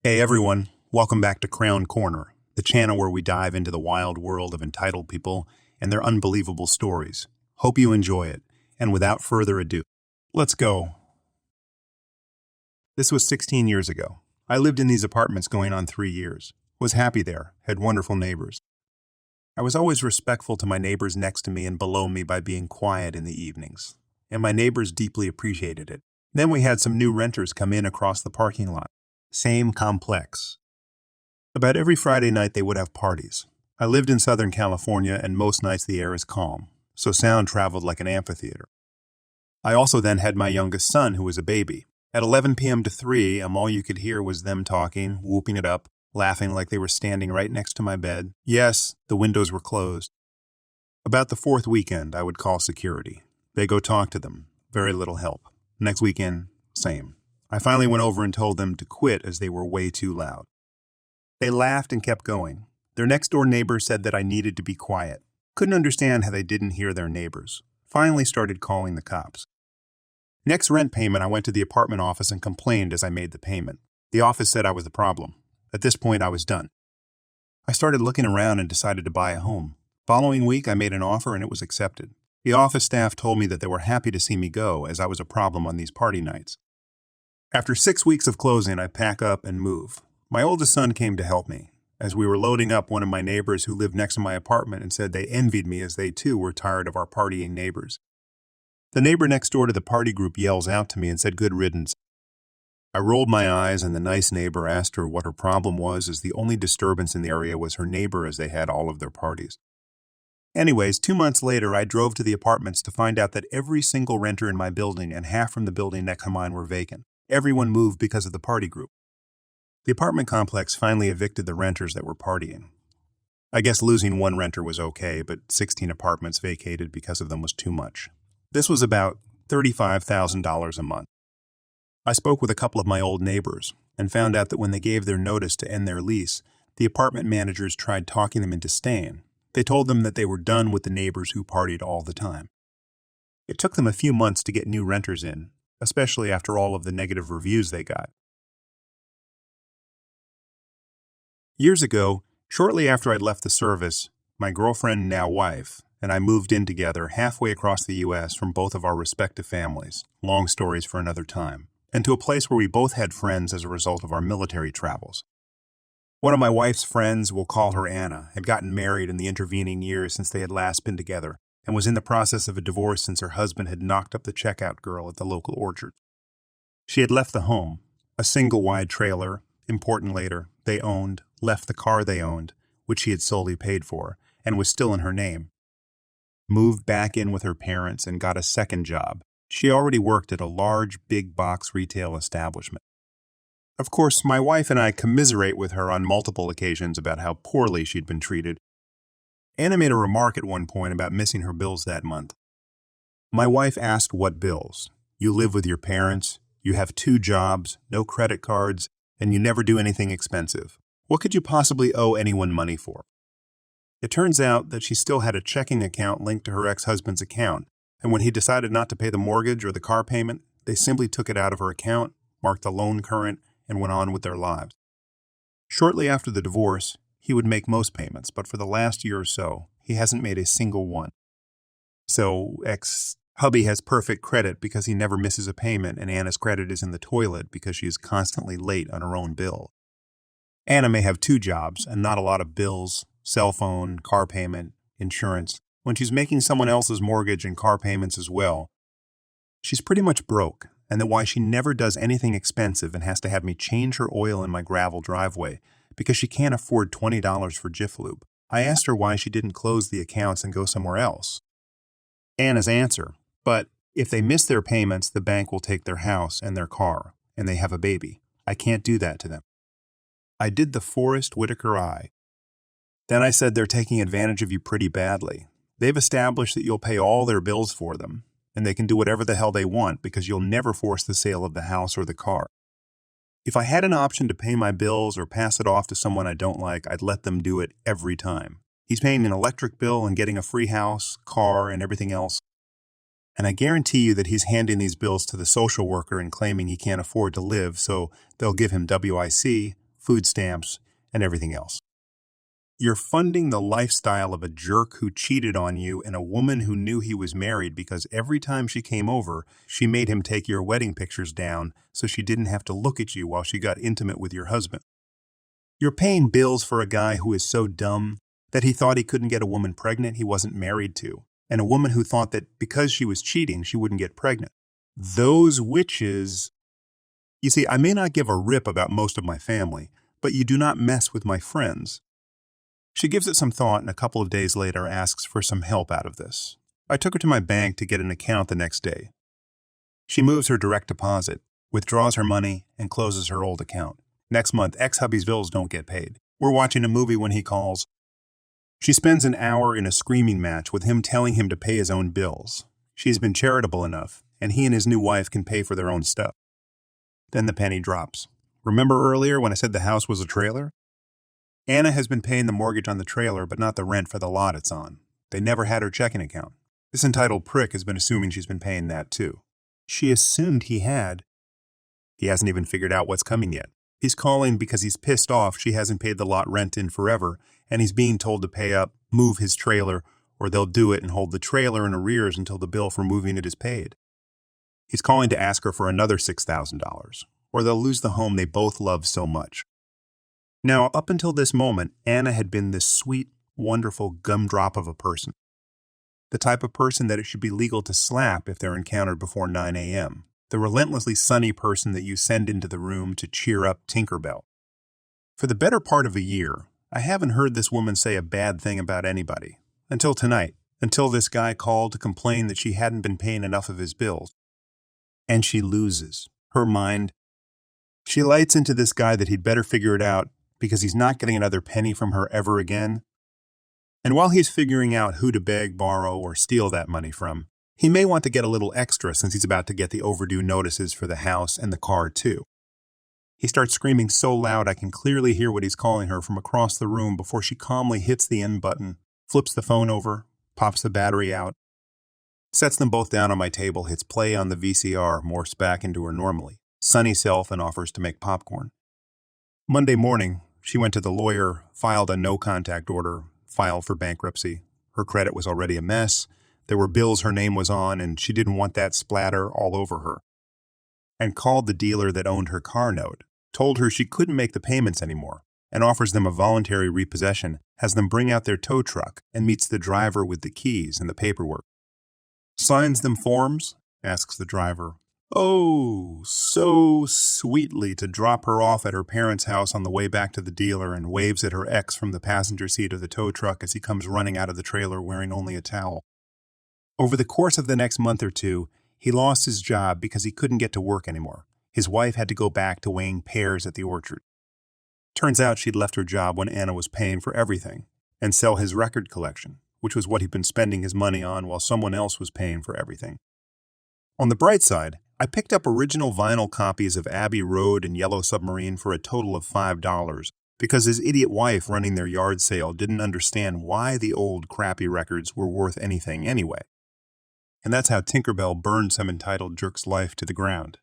Hey everyone, welcome back to K-Korner, the channel where we dive into the wild world of entitled people and their unbelievable stories. Hope you enjoy it, and without further ado, let's go. This was 16 years ago. I lived in these apartments going on 3 years, was happy there, had wonderful neighbors. I was always respectful to my neighbors next to me and below me by being quiet in the evenings, and my neighbors deeply appreciated it. Then we had some new renters come in across the parking lot. Same complex. About every Friday night they would have parties. I lived in Southern California and most nights the air is calm, so sound traveled like an amphitheater. I also then had my youngest son who was a baby. At 11 p.m. to 3, all you could hear was them talking, whooping it up, laughing like they were standing right next to my bed. Yes, the windows were closed. About the fourth weekend, I would call security. They go talk to them. Very little help. Next weekend, same. I finally went over and told them to quit as they were way too loud. They laughed and kept going. Their next-door neighbor said that I needed to be quiet. Couldn't understand how they didn't hear their neighbors. Finally started calling the cops. Next rent payment, I went to the apartment office and complained as I made the payment. The office said I was the problem. At this point, I was done. I started looking around and decided to buy a home. Following week, I made an offer and it was accepted. The office staff told me that they were happy to see me go as I was a problem on these party nights. After 6 weeks of closing, I pack up and move. My oldest son came to help me. As we were loading up, one of my neighbors who lived next to my apartment and said they envied me as they too were tired of our partying neighbors. The neighbor next door to the party group yells out to me and said good riddance. I rolled my eyes and the nice neighbor asked her what her problem was as the only disturbance in the area was her neighbor as they had all of their parties. Anyways, 2 months later, I drove to the apartments to find out that every single renter in my building and half from the building next to mine were vacant. Everyone moved because of the party group. The apartment complex finally evicted the renters that were partying. I guess losing one renter was okay, but 16 apartments vacated because of them was too much. This was about $35,000 a month. I spoke with a couple of my old neighbors and found out that when they gave their notice to end their lease, the apartment managers tried talking them into staying. They told them that they were done with the neighbors who partied all the time. It took them a few months to get new renters in, especially after all of the negative reviews they got. Years ago, shortly after I'd left the service, my girlfriend, now wife, and I moved in together halfway across the U.S. from both of our respective families, long stories for another time, and to a place where we both had friends as a result of our military travels. One of my wife's friends, we'll call her Anna, had gotten married in the intervening years since they had last been together, and was in the process of a divorce since her husband had knocked up the checkout girl at the local orchard. She had left the home, a single-wide trailer, important later, they owned, left the car they owned, which she had solely paid for, and was still in her name. Moved back in with her parents and got a second job. She already worked at a large, big-box retail establishment. Of course, my wife and I commiserate with her on multiple occasions about how poorly she'd been treated. Anna made a remark at one point about missing her bills that month. My wife asked what bills. You live with your parents, you have 2 jobs, no credit cards, and you never do anything expensive. What could you possibly owe anyone money for? It turns out that she still had a checking account linked to her ex-husband's account, and when he decided not to pay the mortgage or the car payment, they simply took it out of her account, marked the loan current, and went on with their lives. Shortly after the divorce, he would make most payments, but for the last year or so, he hasn't made a single one. So, ex-hubby has perfect credit because he never misses a payment, and Anna's credit is in the toilet because she is constantly late on her own bill. Anna may have 2 jobs and not a lot of bills, cell phone, car payment, insurance. When she's making someone else's mortgage and car payments as well, she's pretty much broke, and that's why she never does anything expensive and has to have me change her oil in my gravel driveway because she can't afford $20 for Jiff Lube. I asked her why she didn't close the accounts and go somewhere else. Anna's answer, but if they miss their payments, the bank will take their house and their car, and they have a baby. I can't do that to them. I did the Forrest Whitaker eye. Then I said they're taking advantage of you pretty badly. They've established that you'll pay all their bills for them, and they can do whatever the hell they want because you'll never force the sale of the house or the car. If I had an option to pay my bills or pass it off to someone I don't like, I'd let them do it every time. He's paying an electric bill and getting a free house, car, and everything else. And I guarantee you that he's handing these bills to the social worker and claiming he can't afford to live, so they'll give him WIC, food stamps, and everything else. You're funding the lifestyle of a jerk who cheated on you and a woman who knew he was married because every time she came over, she made him take your wedding pictures down so she didn't have to look at you while she got intimate with your husband. You're paying bills for a guy who is so dumb that he thought he couldn't get a woman pregnant he wasn't married to, and a woman who thought that because she was cheating, she wouldn't get pregnant. Those witches... You see, I may not give a rip about most of my family, but you do not mess with my friends. She gives it some thought and a couple of days later asks for some help out of this. I took her to my bank to get an account the next day. She moves her direct deposit, withdraws her money, and closes her old account. Next month, ex-hubby's bills don't get paid. We're watching a movie when he calls. She spends an hour in a screaming match with him telling him to pay his own bills. She's been charitable enough, and he and his new wife can pay for their own stuff. Then the penny drops. Remember earlier when I said the house was a trailer? Anna has been paying the mortgage on the trailer, but not the rent for the lot it's on. They never had her checking account. This entitled prick has been assuming she's been paying that too. She assumed he had. He hasn't even figured out what's coming yet. He's calling because he's pissed off she hasn't paid the lot rent in forever, and he's being told to pay up, move his trailer, or they'll do it and hold the trailer in arrears until the bill for moving it is paid. He's calling to ask her for another $6,000, or they'll lose the home they both love so much. Now, up until this moment, Anna had been this sweet, wonderful gumdrop of a person. The type of person that it should be legal to slap if they're encountered before 9 a.m. The relentlessly sunny person that you send into the room to cheer up Tinkerbell. For the better part of a year, I haven't heard this woman say a bad thing about anybody. Until tonight, until this guy called to complain that she hadn't been paying enough of his bills. And she loses her mind. She lights into this guy that he'd better figure it out because he's not getting another penny from her ever again. And while he's figuring out who to beg, borrow, or steal that money from, he may want to get a little extra since he's about to get the overdue notices for the house and the car too. He starts screaming so loud I can clearly hear what he's calling her from across the room before she calmly hits the end button, flips the phone over, pops the battery out, sets them both down on my table, hits play on the VCR, morphs back into her normally sunny self, and offers to make popcorn. Monday morning, she went to the lawyer, filed a no-contact order, filed for bankruptcy. Her credit was already a mess. There were bills her name was on, and she didn't want that splatter all over her. And called the dealer that owned her car note, told her she couldn't make the payments anymore, and offers them a voluntary repossession, has them bring out their tow truck, and meets the driver with the keys and the paperwork. Signs them forms? Asks the driver. Oh, so sweetly to drop her off at her parents' house on the way back to the dealer and waves at her ex from the passenger seat of the tow truck as he comes running out of the trailer wearing only a towel. Over the course of the next month or two, he lost his job because he couldn't get to work anymore. His wife had to go back to weighing pears at the orchard. Turns out she'd left her job when Anna was paying for everything, and sell his record collection, which was what he'd been spending his money on while someone else was paying for everything. On the bright side, I picked up original vinyl copies of Abbey Road and Yellow Submarine for a total of $5 because his idiot wife running their yard sale didn't understand why the old crappy records were worth anything anyway. And that's how Tinkerbell burned some entitled jerk's life to the ground.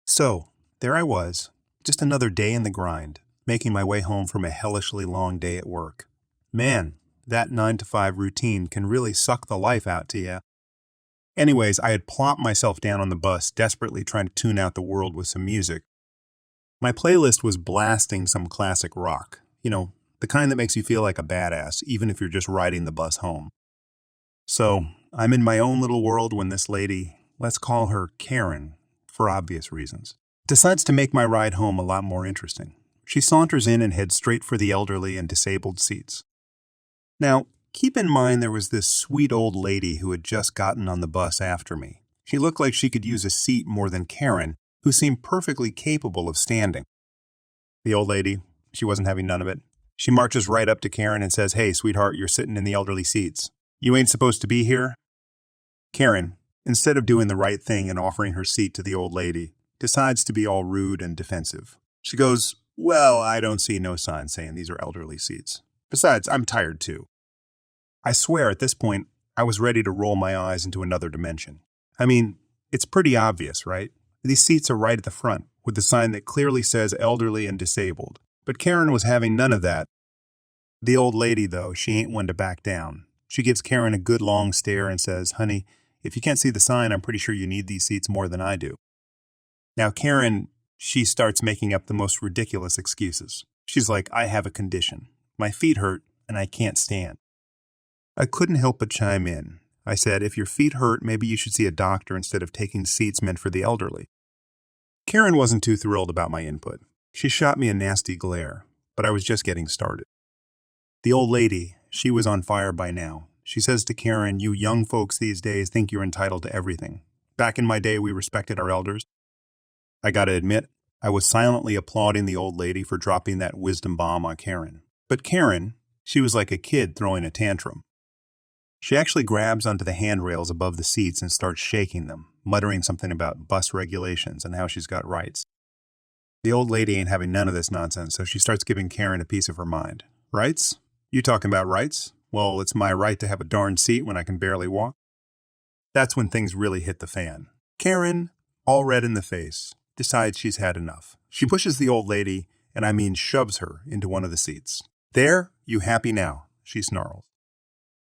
So, there I was, just another day in the grind, making my way home from a hellishly long day at work. Man, that 9-to-5 routine can really suck the life out to you. Anyways, I had plopped myself down on the bus, desperately trying to tune out the world with some music. My playlist was blasting some classic rock, the kind that makes you feel like a badass, even if you're just riding the bus home. So, I'm in my own little world when this lady, let's call her Karen, for obvious reasons, decides to make my ride home a lot more interesting. She saunters in and heads straight for the elderly and disabled seats. Now, keep in mind there was this sweet old lady who had just gotten on the bus after me. She looked like she could use a seat more than Karen, who seemed perfectly capable of standing. The old lady, she wasn't having none of it. She marches right up to Karen and says, "Hey, sweetheart, you're sitting in the elderly seats. You ain't supposed to be here?" Karen, instead of doing the right thing and offering her seat to the old lady, decides to be all rude and defensive. She goes, "Well, I don't see no sign saying these are elderly seats. Besides, I'm tired too." I swear at this point, I was ready to roll my eyes into another dimension. I mean, it's pretty obvious, right? These seats are right at the front, with the sign that clearly says elderly and disabled. But Karen was having none of that. The old lady, though, she ain't one to back down. She gives Karen a good long stare and says, "Honey, if you can't see the sign, I'm pretty sure you need these seats more than I do." Now, Karen, she starts making up the most ridiculous excuses. She's like, "I have a condition. My feet hurt, and I can't stand." I couldn't help but chime in. I said, "If your feet hurt, maybe you should see a doctor instead of taking seats meant for the elderly." Karen wasn't too thrilled about my input. She shot me a nasty glare, but I was just getting started. The old lady, she was on fire by now. She says to Karen, "You young folks these days think you're entitled to everything. Back in my day, we respected our elders." I gotta admit, I was silently applauding the old lady for dropping that wisdom bomb on Karen. But Karen, she was like a kid throwing a tantrum. She actually grabs onto the handrails above the seats and starts shaking them, muttering something about bus regulations and how she's got rights. The old lady ain't having none of this nonsense, so she starts giving Karen a piece of her mind. "Rights? You talking about rights? Well, it's my right to have a darn seat when I can barely walk." That's when things really hit the fan. Karen, all red in the face, decides she's had enough. She pushes the old lady, and I mean shoves her, into one of the seats. "There, you happy now?" she snarls.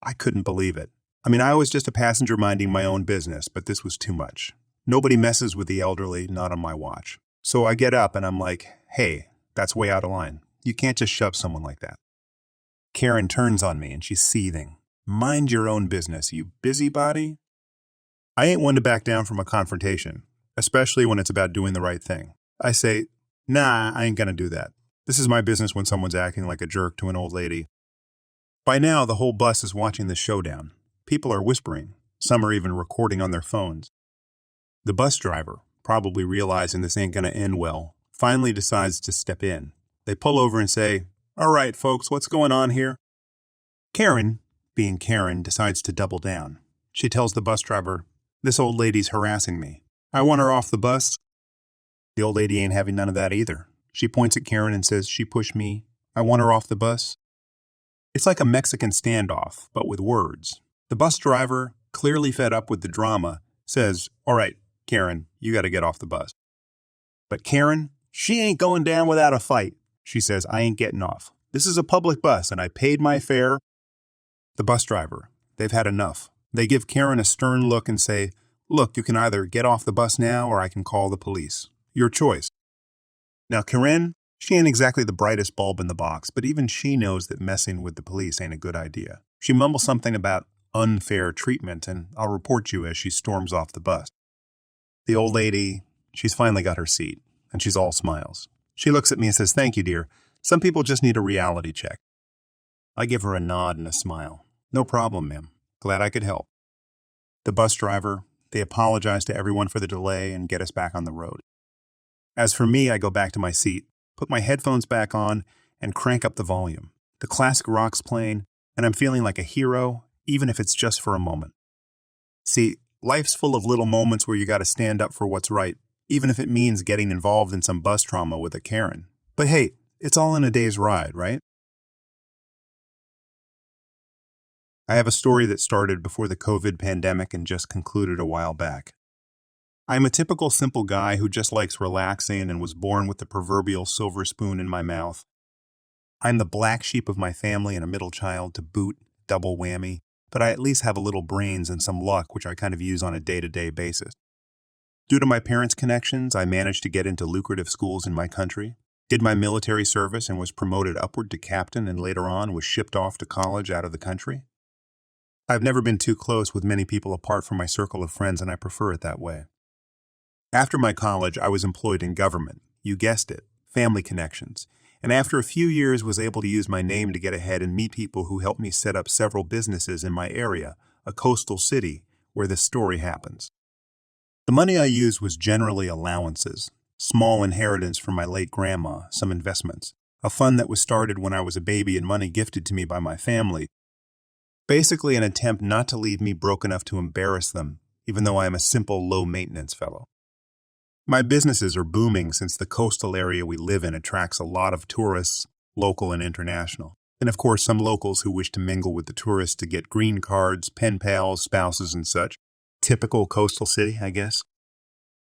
I couldn't believe it. I mean, I was just a passenger minding my own business, but this was too much. Nobody messes with the elderly, not on my watch. So I get up and I'm like, "Hey, that's way out of line. You can't just shove someone like that." Karen turns on me and she's seething. "Mind your own business, you busybody." I ain't one to back down from a confrontation, especially when it's about doing the right thing. I say, "Nah, I ain't gonna do that. This is my business when someone's acting like a jerk to an old lady." By now, the whole bus is watching the showdown. People are whispering. Some are even recording on their phones. The bus driver, probably realizing this ain't gonna end well, finally decides to step in. They pull over and say, "All right, folks, what's going on here?" Karen, being Karen, decides to double down. She tells the bus driver, "This old lady's harassing me. I want her off the bus." The old lady ain't having none of that either. She points at Karen and says, "She pushed me. I want her off the bus." It's like a Mexican standoff, but with words. The bus driver, clearly fed up with the drama, says, "All right, Karen, you gotta get off the bus." But Karen, she ain't going down without a fight. She says, "I ain't getting off. This is a public bus and I paid my fare." The bus driver, they've had enough. They give Karen a stern look and say, "Look, you can either get off the bus now or I can call the police. Your choice." Now, Karen, she ain't exactly the brightest bulb in the box, but even she knows that messing with the police ain't a good idea. She mumbles something about unfair treatment, and "I'll report you" as she storms off the bus. The old lady, she's finally got her seat, and she's all smiles. She looks at me and says, "Thank you, dear. Some people just need a reality check." I give her a nod and a smile. "No problem, ma'am. Glad I could help." The bus driver, they apologize to everyone for the delay and get us back on the road. As for me, I go back to my seat, put my headphones back on, and crank up the volume. The classic rock's playing, and I'm feeling like a hero, even if it's just for a moment. See, life's full of little moments where you gotta stand up for what's right, even if it means getting involved in some bus trauma with a Karen. But hey, it's all in a day's ride, right? I have a story that started before the COVID pandemic and just concluded a while back. I'm a typical simple guy who just likes relaxing and was born with the proverbial silver spoon in my mouth. I'm the black sheep of my family and a middle child to boot, double whammy, but I at least have a little brains and some luck, which I kind of use on a day-to-day basis. Due to my parents' connections, I managed to get into lucrative schools in my country, did my military service and was promoted upward to captain and later on was shipped off to college out of the country. I've never been too close with many people apart from my circle of friends, and I prefer it that way. After my college, I was employed in government. You guessed it, family connections. And after a few years was able to use my name to get ahead and meet people who helped me set up several businesses in my area, a coastal city, where this story happens. The money I used was generally allowances, small inheritance from my late grandma, some investments, a fund that was started when I was a baby and money gifted to me by my family. Basically an attempt not to leave me broke enough to embarrass them, even though I am a simple, low-maintenance fellow. My businesses are booming since the coastal area we live in attracts a lot of tourists, local and international. And of course, some locals who wish to mingle with the tourists to get green cards, pen pals, spouses, and such. Typical coastal city, I guess.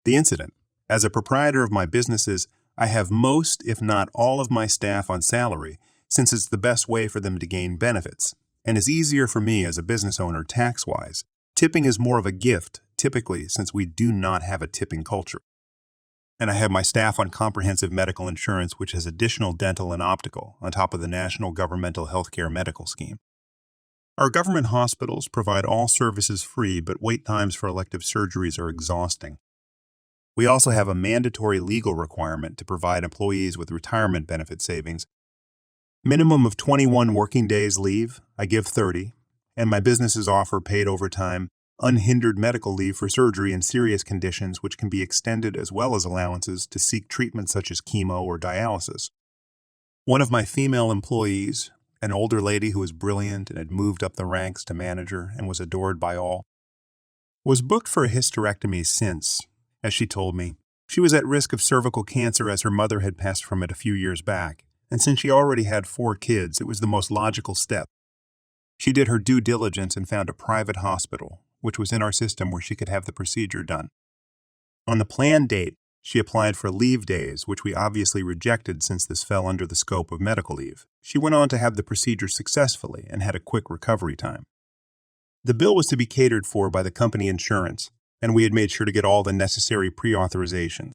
The incident. As a proprietor of my businesses, I have most, if not all, of my staff on salary, since it's the best way for them to gain benefits, and is easier for me as a business owner tax-wise. Tipping is more of a gift, typically, since we do not have a tipping culture. And I have my staff on comprehensive medical insurance, which has additional dental and optical, on top of the National Governmental Healthcare Medical Scheme. Our government hospitals provide all services free, but wait times for elective surgeries are exhausting. We also have a mandatory legal requirement to provide employees with retirement benefit savings. Minimum of 21 working days leave, I give 30, and my businesses offer paid overtime, unhindered medical leave for surgery and serious conditions which can be extended, as well as allowances to seek treatment such as chemo or dialysis. One of my female employees, an older lady who was brilliant and had moved up the ranks to manager and was adored by all, was booked for a hysterectomy since, as she told me, she was at risk of cervical cancer as her mother had passed from it a few years back, and since she already had 4 kids, it was the most logical step. She did her due diligence and found a private hospital, which was in our system where she could have the procedure done. On the planned date, she applied for leave days, which we obviously rejected since this fell under the scope of medical leave. She went on to have the procedure successfully and had a quick recovery time. The bill was to be catered for by the company insurance, and we had made sure to get all the necessary pre-authorization.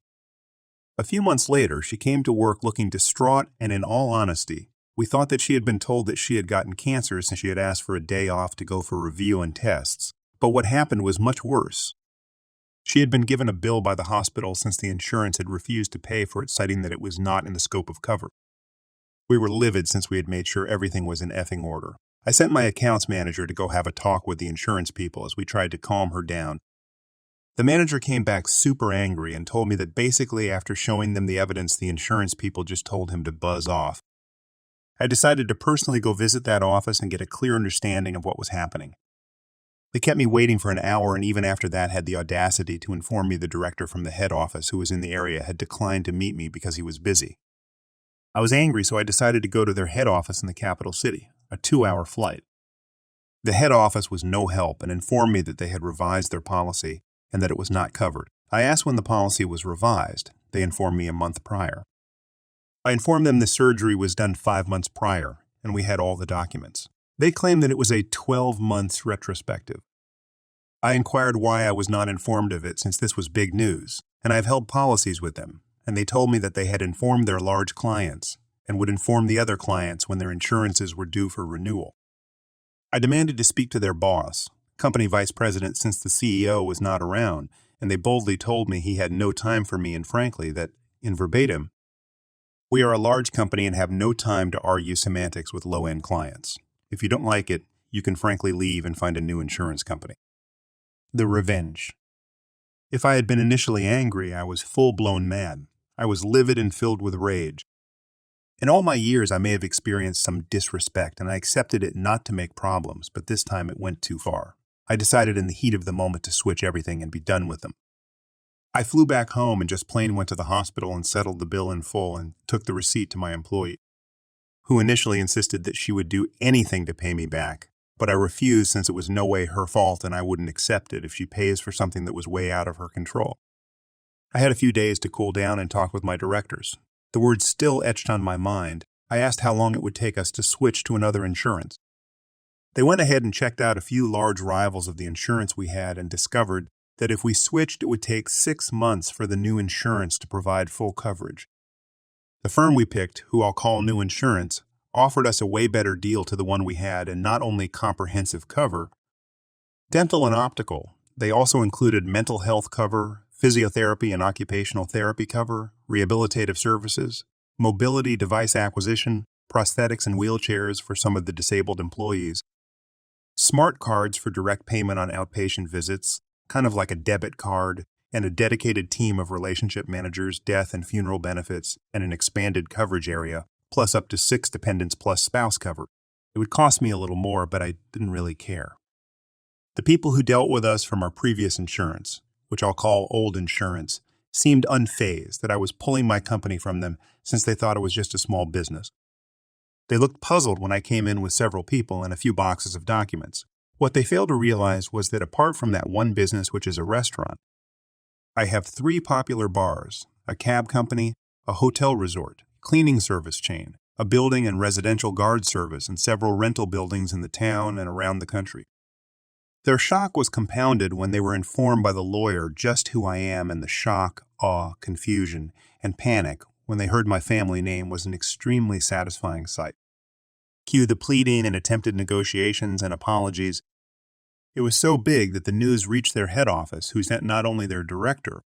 A few months later, she came to work looking distraught, and in all honesty, we thought that she had been told that she had gotten cancer since she had asked for a day off to go for review and tests. But what happened was much worse. She had been given a bill by the hospital since the insurance had refused to pay for it, citing that it was not in the scope of cover. We were livid since we had made sure everything was in effing order. I sent my accounts manager to go have a talk with the insurance people as we tried to calm her down. The manager came back super angry and told me that basically after showing them the evidence, the insurance people just told him to buzz off. I decided to personally go visit that office and get a clear understanding of what was happening. They kept me waiting for an hour, and even after that had the audacity to inform me the director from the head office who was in the area had declined to meet me because he was busy. I was angry, so I decided to go to their head office in the capital city, a 2-hour flight. The head office was no help and informed me that they had revised their policy and that it was not covered. I asked when the policy was revised. They informed me a month prior. I informed them the surgery was done 5 months prior, and we had all the documents. They claimed that it was a 12 months retrospective. I inquired why I was not informed of it since this was big news, and I've held policies with them, and they told me that they had informed their large clients and would inform the other clients when their insurances were due for renewal. I demanded to speak to their boss, company vice president, since the CEO was not around, and they boldly told me he had no time for me and frankly that, in verbatim, "We are a large company and have no time to argue semantics with low-end clients. If you don't like it, you can frankly leave and find a new insurance company." The revenge. If I had been initially angry, I was full-blown mad. I was livid and filled with rage. In all my years, I may have experienced some disrespect, and I accepted it not to make problems, but this time it went too far. I decided in the heat of the moment to switch everything and be done with them. I flew back home and just plain went to the hospital and settled the bill in full and took the receipt to my employee, who initially insisted that she would do anything to pay me back, but I refused since it was no way her fault and I wouldn't accept it if she pays for something that was way out of her control. I had a few days to cool down and talk with my directors. The words still etched on my mind. I asked how long it would take us to switch to another insurance. They went ahead and checked out a few large rivals of the insurance we had and discovered that if we switched, it would take 6 months for the new insurance to provide full coverage. The firm we picked, who I'll call New Insurance, offered us a way better deal to the one we had, and not only comprehensive cover, dental and optical. They also included mental health cover, physiotherapy and occupational therapy cover, rehabilitative services, mobility device acquisition, prosthetics and wheelchairs for some of the disabled employees, smart cards for direct payment on outpatient visits, kind of like a debit card, and a dedicated team of relationship managers, death and funeral benefits, and an expanded coverage area, plus up to 6 dependents plus spouse cover. It would cost me a little more, but I didn't really care. The people who dealt with us from our previous insurance, which I'll call old insurance, seemed unfazed that I was pulling my company from them since they thought it was just a small business. They looked puzzled when I came in with several people and a few boxes of documents. What they failed to realize was that apart from that one business, which is a restaurant, I have 3 popular bars, a cab company, a hotel resort, cleaning service chain, a building and residential guard service, and several rental buildings in the town and around the country. Their shock was compounded when they were informed by the lawyer just who I am, and the shock, awe, confusion, and panic when they heard my family name was an extremely satisfying sight. Cue the pleading and attempted negotiations and apologies. It was so big that the news reached their head office, who sent not only their director,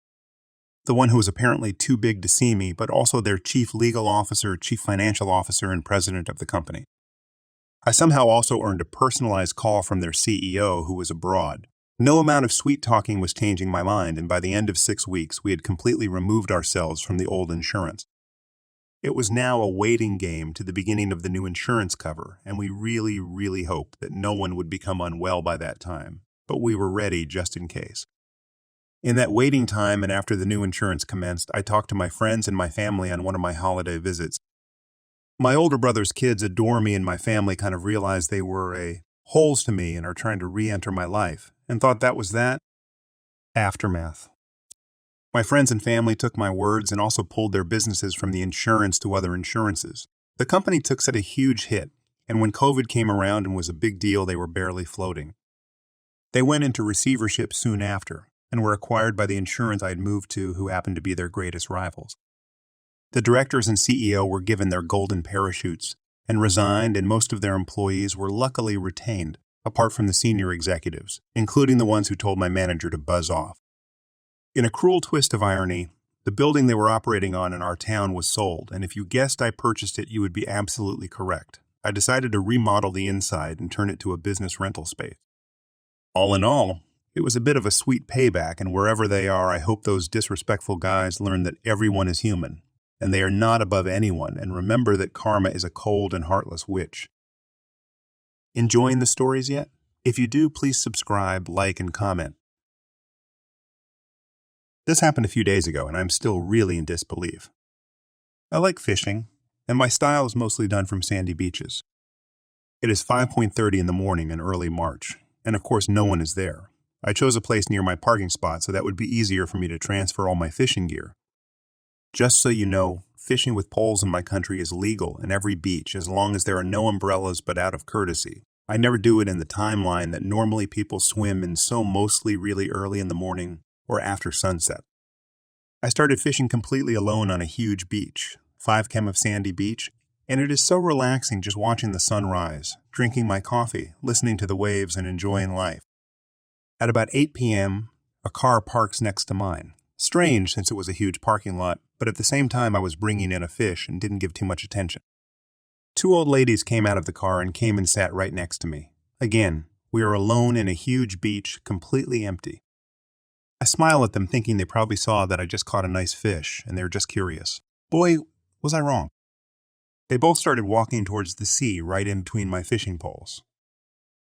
the one who was apparently too big to see me, but also their chief legal officer, chief financial officer, and president of the company. I somehow also earned a personalized call from their CEO, who was abroad. No amount of sweet-talking was changing my mind, and by the end of 6 weeks, we had completely removed ourselves from the old insurance. It was now a waiting game to the beginning of the new insurance cover, and we really, really hoped that no one would become unwell by that time, but we were ready just in case. In that waiting time and after the new insurance commenced, I talked to my friends and my family on one of my holiday visits. My older brother's kids adore me, and my family kind of realized they were holes to me and are trying to re-enter my life, and thought that was that. Aftermath. My friends and family took my words and also pulled their businesses from the insurance to other insurances. The company took such a huge hit, and when COVID came around and was a big deal, they were barely floating. They went into receivership soon after, and were acquired by the insurance I had moved to, who happened to be their greatest rivals. The directors and CEO were given their golden parachutes and resigned, and most of their employees were luckily retained, apart from the senior executives, including the ones who told my manager to buzz off. In a cruel twist of irony, the building they were operating on in our town was sold, and if you guessed I purchased it, you would be absolutely correct. I decided to remodel the inside and turn it to a business rental space. All in all, it was a bit of a sweet payback, and wherever they are, I hope those disrespectful guys learn that everyone is human, and they are not above anyone, and remember that karma is a cold and heartless witch. Enjoying the stories yet? If you do, please subscribe, like, and comment. This happened a few days ago, and I'm still really in disbelief. I like fishing, and my style is mostly done from sandy beaches. It is 5:30 in the morning in early March, and of course no one is there. I chose a place near my parking spot so that would be easier for me to transfer all my fishing gear. Just so you know, fishing with poles in my country is legal in every beach as long as there are no umbrellas, but out of courtesy. I never do it in the timeline that normally people swim in, so mostly really early in the morning or after sunset. I started fishing completely alone on a huge beach, 5 km of sandy beach, and it is so relaxing just watching the sun rise, drinking my coffee, listening to the waves, and enjoying life. At about 8 p.m., a car parks next to mine. Strange, since it was a huge parking lot, but at the same time I was bringing in a fish and didn't give too much attention. 2 old ladies came out of the car and came and sat right next to me. Again, we are alone in a huge beach, completely empty. I smile at them, thinking they probably saw that I just caught a nice fish, and they're just curious. Boy, was I wrong. They both started walking towards the sea right in between my fishing poles.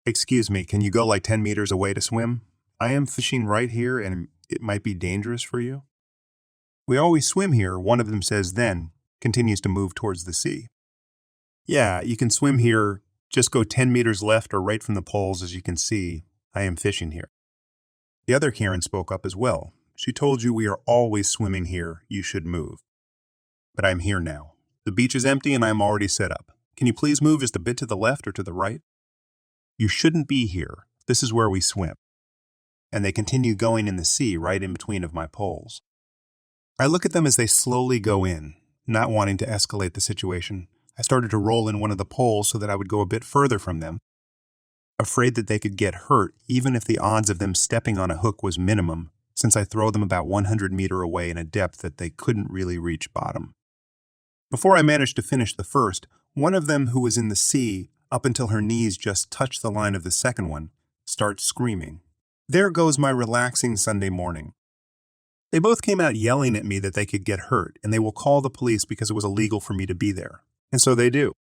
Excuse me, can you go like 10 meters away to swim? I am fishing right here, and it might be dangerous for you. We always swim here, one of them says, then continues to move towards the sea. Yeah, you can swim here. Just go 10 meters left or right from the poles. As you can see, I am fishing here. The other Karen spoke up as well. She told you we are always swimming here. You should move. But I'm here now. The beach is empty and I'm already set up. Can you please move just a bit to the left or to the right? You shouldn't be here. This is where we swim. And they continue going in the sea right in between of my poles. I look at them as they slowly go in, not wanting to escalate the situation. I started to roll in one of the poles so that I would go a bit further from them, afraid that they could get hurt even if the odds of them stepping on a hook was minimum, since I throw them about 100 meters away in a depth that they couldn't really reach bottom. Before I managed to finish the first, one of them, who was in the sea up until her knees just touched the line of the second one, starts screaming. There goes my relaxing Sunday morning. They both came out yelling at me that they could get hurt, and they will call the police because it was illegal for me to be there. And so they do.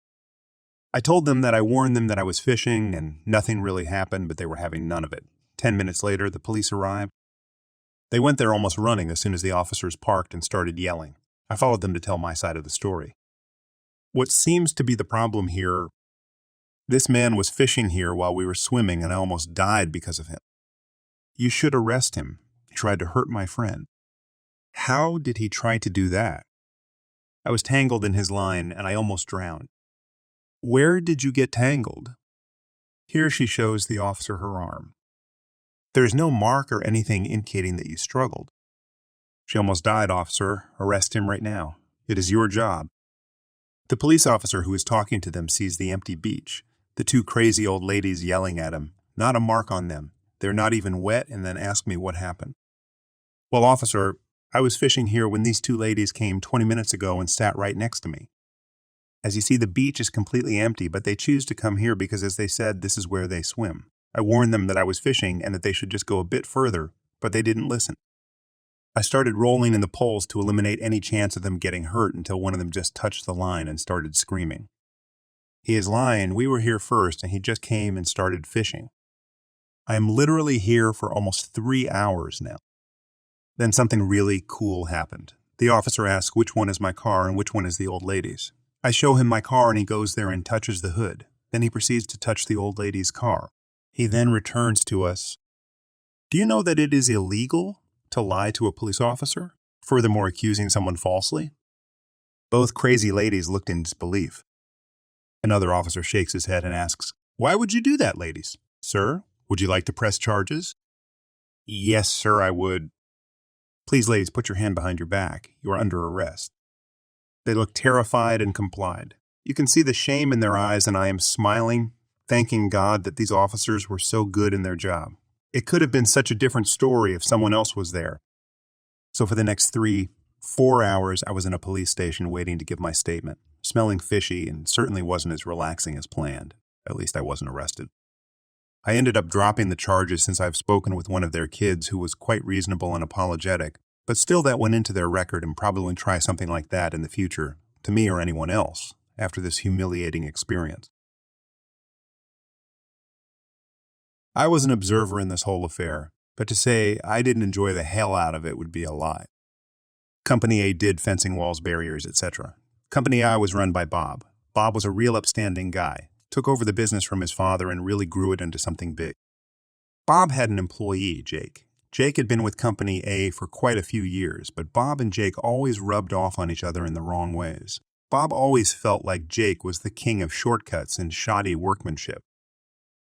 I told them that I warned them that I was fishing and nothing really happened, but they were having none of it. 10 minutes later, the police arrived. They went there almost running as soon as the officers parked and started yelling. I followed them to tell my side of the story. What seems to be the problem here, this man was fishing here while we were swimming and I almost died because of him. You should arrest him. He tried to hurt my friend. How did he try to do that? I was tangled in his line and I almost drowned. Where did you get tangled? Here she shows the officer her arm. There's no mark or anything indicating that you struggled. She almost died, officer. Arrest him right now. It is your job. The police officer who is talking to them sees the empty beach, the two crazy old ladies yelling at him, not a mark on them. They're not even wet, and then ask me what happened. Well, officer, I was fishing here when these two ladies came 20 minutes ago and sat right next to me. As you see, the beach is completely empty, but they choose to come here because, as they said, this is where they swim. I warned them that I was fishing and that they should just go a bit further, but they didn't listen. I started rolling in the poles to eliminate any chance of them getting hurt until one of them just touched the line and started screaming. He is lying. We were here first, and he just came and started fishing. I am literally here for almost 3 hours now. Then something really cool happened. The officer asks which one is my car and which one is the old lady's. I show him my car and he goes there and touches the hood. Then he proceeds to touch the old lady's car. He then returns to us. Do you know that it is illegal to lie to a police officer, furthermore accusing someone falsely? Both crazy ladies looked in disbelief. Another officer shakes his head and asks, Why would you do that, ladies? Sir, would you like to press charges? Yes, sir, I would. Please, ladies, put your hand behind your back. You are under arrest. They look terrified and complied. You can see the shame in their eyes, and I am smiling, thanking God that these officers were so good in their job. It could have been such a different story if someone else was there. So for the next 4 hours, I was in a police station waiting to give my statement, smelling fishy and certainly wasn't as relaxing as planned. At least I wasn't arrested. I ended up dropping the charges since I've spoken with one of their kids who was quite reasonable and apologetic, but still that went into their record and probably won't try something like that in the future, to me or anyone else, after this humiliating experience. I was an observer in this whole affair, but to say I didn't enjoy the hell out of it would be a lie. Company A did fencing walls, barriers, etc. Company I was run by Bob. Bob was a real upstanding guy, took over the business from his father and really grew it into something big. Bob had an employee, Jake. Jake had been with Company A for quite a few years, but Bob and Jake always rubbed off on each other in the wrong ways. Bob always felt like Jake was the king of shortcuts and shoddy workmanship.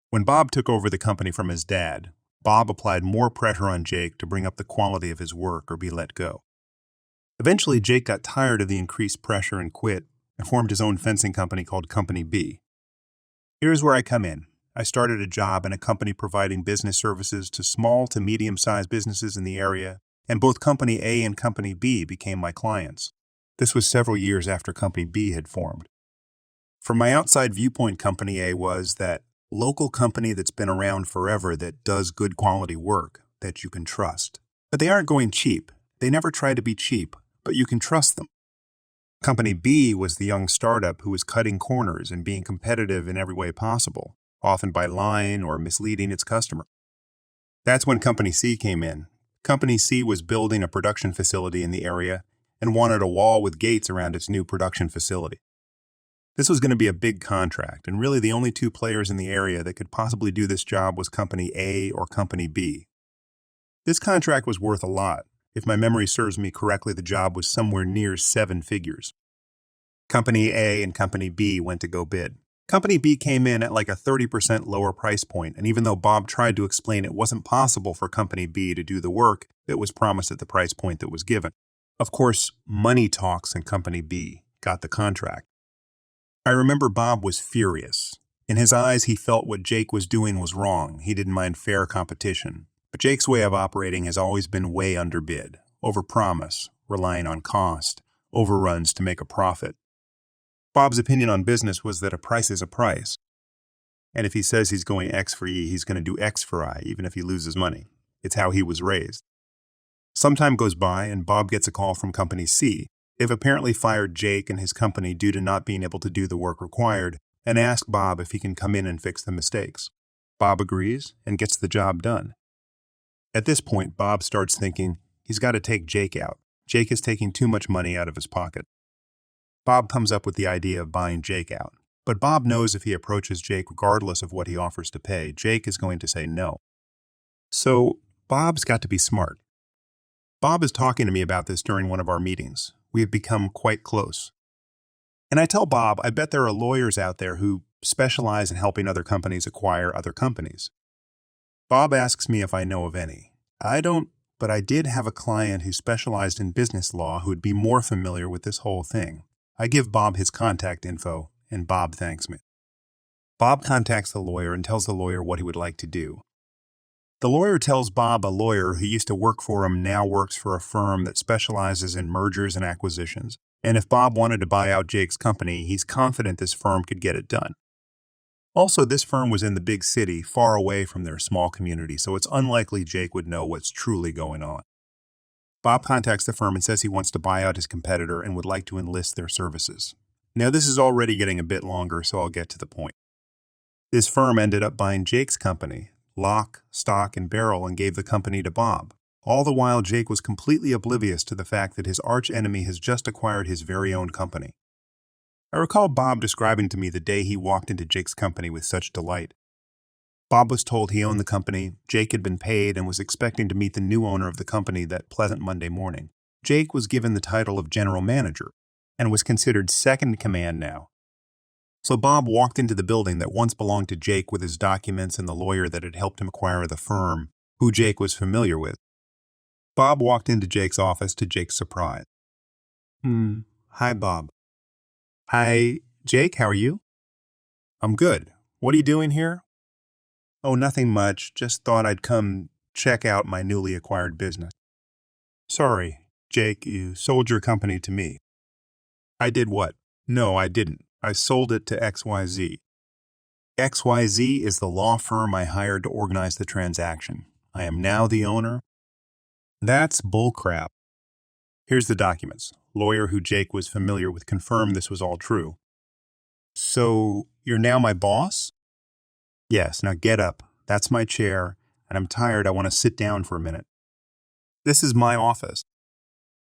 When Bob took over the company from his dad, Bob applied more pressure on Jake to bring up the quality of his work or be let go. Eventually, Jake got tired of the increased pressure and quit and formed his own fencing company called Company B. Here's where I come in. I started a job in a company providing business services to small to medium-sized businesses in the area, and both Company A and Company B became my clients. This was several years after Company B had formed. From my outside viewpoint, Company A was that local company that's been around forever that does good quality work that you can trust. But they aren't going cheap. They never try to be cheap, but you can trust them. Company B was the young startup who was cutting corners and being competitive in every way possible, often by lying or misleading its customer. That's when Company C came in. Company C was building a production facility in the area and wanted a wall with gates around its new production facility. This was going to be a big contract, and really the only two players in the area that could possibly do this job was Company A or Company B. This contract was worth a lot. If my memory serves me correctly, the job was somewhere near 7 figures. Company A and Company B went to go bid. Company B came in at like a 30% lower price point, and even though Bob tried to explain it wasn't possible for Company B to do the work that was promised at the price point that was given. Of course, money talks and Company B got the contract. I remember Bob was furious. In his eyes, he felt what Jake was doing was wrong. He didn't mind fair competition. But Jake's way of operating has always been way underbid, overpromise, relying on cost, overruns to make a profit. Bob's opinion on business was that a price is a price. And if he says he's going X for Y, he's going to do X for I, even if he loses money. It's how he was raised. Some time goes by, and Bob gets a call from Company C. They've apparently fired Jake and his company due to not being able to do the work required, and ask Bob if he can come in and fix the mistakes. Bob agrees and gets the job done. At this point, Bob starts thinking he's got to take Jake out. Jake is taking too much money out of his pocket. Bob comes up with the idea of buying Jake out. But Bob knows if he approaches Jake regardless of what he offers to pay, Jake is going to say no. So Bob's got to be smart. Bob is talking to me about this during one of our meetings. We have become quite close. And I tell Bob, I bet there are lawyers out there who specialize in helping other companies acquire other companies. Bob asks me if I know of any. I don't, but I did have a client who specialized in business law who would be more familiar with this whole thing. I give Bob his contact info, and Bob thanks me. Bob contacts the lawyer and tells the lawyer what he would like to do. The lawyer tells Bob a lawyer who used to work for him now works for a firm that specializes in mergers and acquisitions, and if Bob wanted to buy out Jake's company, he's confident this firm could get it done. Also, this firm was in the big city, far away from their small community, so it's unlikely Jake would know what's truly going on. Bob contacts the firm and says he wants to buy out his competitor and would like to enlist their services. Now, this is already getting a bit longer, so I'll get to the point. This firm ended up buying Jake's company, lock, stock, and barrel, and gave the company to Bob. All the while, Jake was completely oblivious to the fact that his arch-enemy has just acquired his very own company. I recall Bob describing to me the day he walked into Jake's company with such delight. Bob was told he owned the company, Jake had been paid, and was expecting to meet the new owner of the company that pleasant Monday morning. Jake was given the title of general manager and was considered second in command now. So Bob walked into the building that once belonged to Jake with his documents and the lawyer that had helped him acquire the firm, who Jake was familiar with. Bob walked into Jake's office to Jake's surprise. Hi, Bob. Hi, Jake, how are you? I'm good. What are you doing here? Oh, nothing much. Just thought I'd come check out my newly acquired business. Sorry, Jake, you sold your company to me. I did what? No, I didn't. I sold it to XYZ. XYZ is the law firm I hired to organize the transaction. I am now the owner. That's bullcrap. Here's the documents. Lawyer who Jake was familiar with confirmed this was all true. So, you're now my boss? Yes, now get up. That's my chair, and I'm tired. I want to sit down for a minute. This is my office.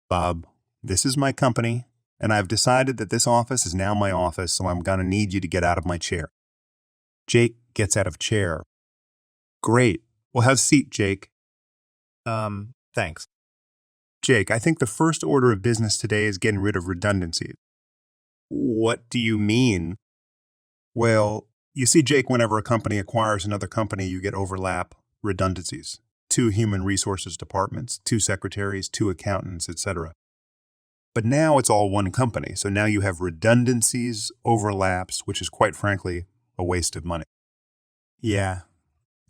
Bob, this is my company, and I've decided that this office is now my office, so I'm going to need you to get out of my chair. Jake gets out of chair. Great. Well, have a seat, Jake. Thanks. Jake, I think the first order of business today is getting rid of redundancies. What do you mean? Well, you see, Jake, whenever a company acquires another company, you get overlap, redundancies. 2 human resources departments, 2 secretaries, 2 accountants, etc. But now it's all one company, so now you have redundancies, overlaps, which is quite frankly a waste of money. Yeah,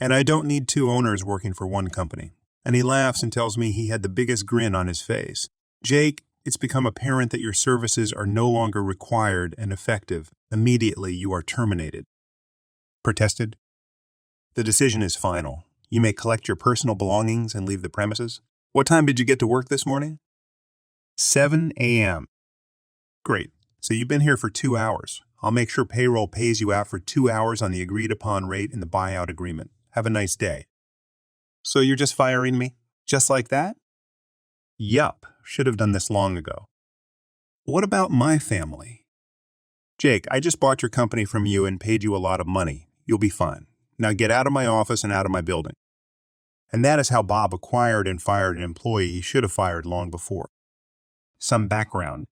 and I don't need 2 owners working for one company. And he laughs and tells me he had the biggest grin on his face. Jake, it's become apparent that your services are no longer required and effective. Immediately, you are terminated. Protested? The decision is final. You may collect your personal belongings and leave the premises. What time did you get to work this morning? 7 a.m. Great. So you've been here for 2 hours. I'll make sure payroll pays you out for 2 hours on the agreed-upon rate in the buyout agreement. Have a nice day. So you're just firing me? Just like that? Yup. Should have done this long ago. What about my family? Jake, I just bought your company from you and paid you a lot of money. You'll be fine. Now get out of my office and out of my building. And that is how Bob acquired and fired an employee he should have fired long before. Some background.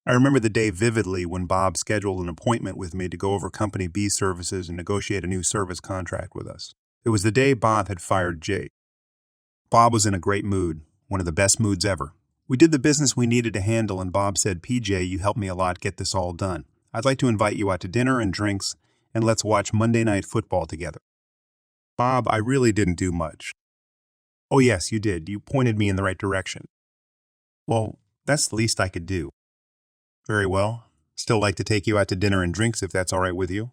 I remember the day vividly when Bob scheduled an appointment with me to go over Company B's services and negotiate a new service contract with us. It was the day Bob had fired Jake. Bob was in a great mood, one of the best moods ever. We did the business we needed to handle, and Bob said, PJ, you helped me a lot get this all done. I'd like to invite you out to dinner and drinks, and let's watch Monday Night Football together. Bob, I really didn't do much. Oh yes, you did. You pointed me in the right direction. Well, that's the least I could do. Very well. Still like to take you out to dinner and drinks if that's all right with you.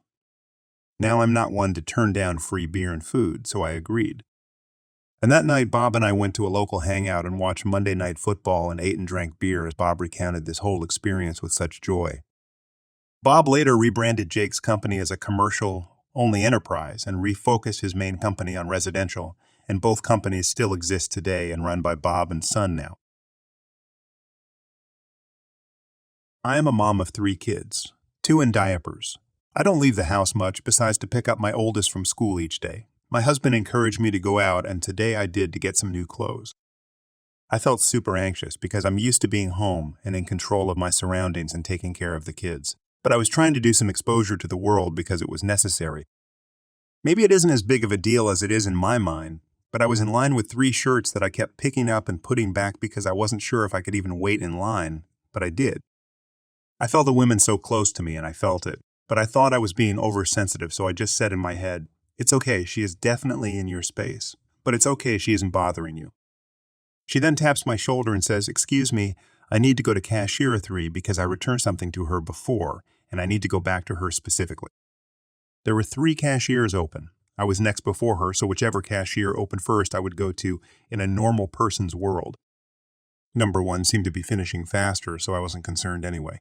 Now I'm not one to turn down free beer and food, so I agreed. And that night, Bob and I went to a local hangout and watched Monday Night Football and ate and drank beer as Bob recounted this whole experience with such joy. Bob later rebranded Jake's company as a commercial-only enterprise and refocused his main company on residential, and both companies still exist today and run by Bob and son now. I am a mom of 3 kids, 2 in diapers. I don't leave the house much besides to pick up my oldest from school each day. My husband encouraged me to go out, and today I did to get some new clothes. I felt super anxious because I'm used to being home and in control of my surroundings and taking care of the kids. But I was trying to do some exposure to the world because it was necessary. Maybe it isn't as big of a deal as it is in my mind, but I was in line with 3 shirts that I kept picking up and putting back because I wasn't sure if I could even wait in line, but I did. I felt the women so close to me and I felt it, but I thought I was being oversensitive, so I just said in my head, "It's okay, she is definitely in your space, but it's okay she isn't bothering you." She then taps my shoulder and says, "Excuse me, I need to go to cashier 3 because I returned something to her before, and I need to go back to her specifically." There were 3 cashiers open. I was next before her, so whichever cashier opened first I would go to in a normal person's world. Number 1 seemed to be finishing faster, so I wasn't concerned anyway.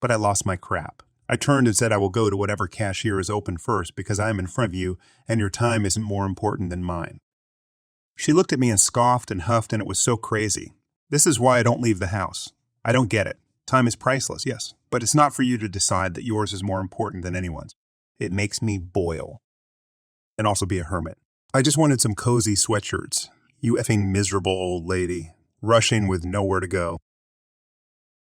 But I lost my crap. I turned and said I will go to whatever cashier is open first because I am in front of you and your time isn't more important than mine. She looked at me and scoffed and huffed, and it was so crazy. This is why I don't leave the house. I don't get it. Time is priceless, yes, but it's not for you to decide that yours is more important than anyone's. It makes me boil. And also be a hermit. I just wanted some cozy sweatshirts. You effing miserable old lady, rushing with nowhere to go.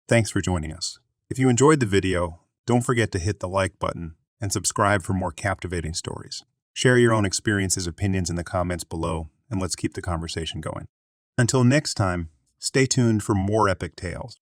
Thanks for joining us. If you enjoyed the video, don't forget to hit the like button and subscribe for more captivating stories. Share your own experiences, opinions in the comments below, and let's keep the conversation going. Until next time, stay tuned for more epic tales.